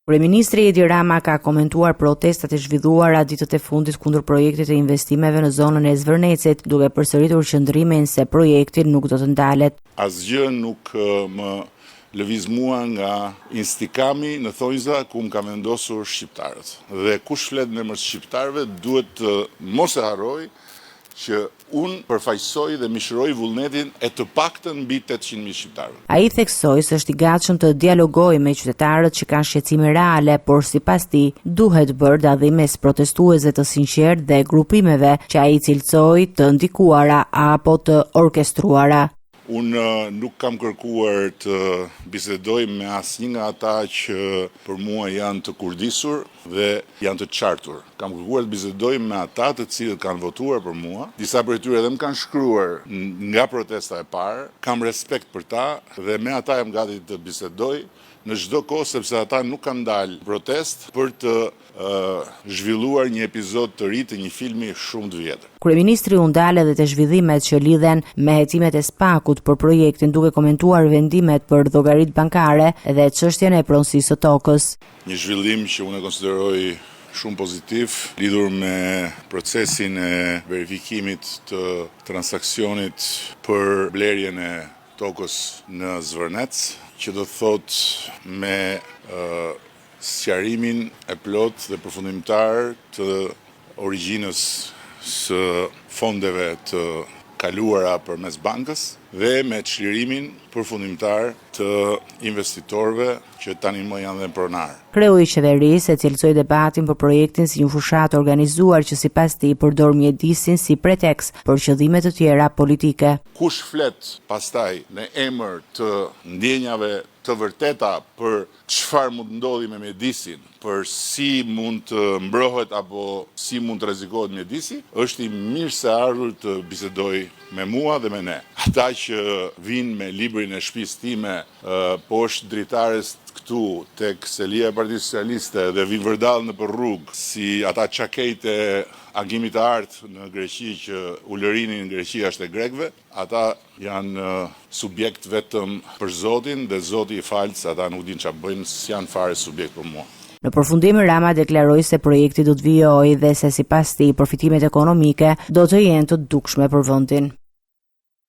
Kryeministri Edi Rama ka komentuar protestat e zhvilluara ditët e fundit kundër projektit të investimeve në zonën e Zvërnecit, duke përsëritur qëndrimin se projekti nuk do të ndalet. Asgjë nuk më lëviz mua nga instikami në thonjza ku më ka vendosur shqiptarët. Dhe kush flet në emër të shqiptarëve duhet të mos e harroj që unë përfaqësoj dhe mishëroj vullnetin e të paktën mbi 800.000 shqiptarëve. Ai theksoi se është i gatshëm të dialogojë me qytetarët që kanë shqetësime reale, por sipas tij duhet bërë dallim mes protestuesve të sinqertë dhe grupimeve që ai cilësoi të ndikuara apo të orkestruara. Unë nuk kam kërkuar të bisedoj me asnjë nga ata që për mua janë të kurdisur dhe janë të qartur. Kam kërkuar të bisedoj me ata të cilët kanë votuar për mua. Disa prej tyre edhe më kanë shkruar nga protesta e parë. Kam respekt për ta dhe me ata jam gati të bisedoj në çdo kohë sepse ata nuk kanë dalë protest për të zhvilluar një epizod të ri të një filmi shumë të vjetër. Kryeministri u ndal edhe te zhvillimet që lidhen me hecimet e Spakut për projektin, duke komentuar vendimet për llogaritë bankare dhe çështjen e pronësisë së tokës. Një zhvillim që unë e konsideroj shumë pozitiv, lidhur me procesin e verifikimit të transaksionit për blerjen e tokës në Zvërnec, që do të thot me sqarimin e plot dhe përfundimtar të origjinës së fondeve të kaluara përmes bankës dhe me çlirimin përfundimtar të investitorëve që tani më janë dhe pronarë. Kreu i qeverisë e cilësoi debatin për projektin si një fushatë organizuar që sipas tij përdor mjedisin si pretekst për qëllime të tjera politike. Kush flet pastaj në emër të ndjenjave të vërteta për çfarë mund të ndodhi me mjedisin, për si mund të mbrohet apo si mund të rrezikohet mjedisi, është i mirë se ardhur të bisedoj me mua dhe me ne. Ata që vinë me librin e shtëpisë time poshtë dritares këtu tek selia e Partisë Socialiste dhe vinë vërdall nëpër rrugë si ata çakejt e agimit të artë në Greqi që ulërinin në Greqi është e grekëve, ata janë subjekt vetëm për Zotin dhe Zoti i falë se ata nuk dinë çfarë bëjnë, s'janë fare subjekt për mua. Në përfundim Rama deklaroi se projekti do të vijojë dhe se sipas tij përfitimet ekonomike do të jenë të dukshme për vendin.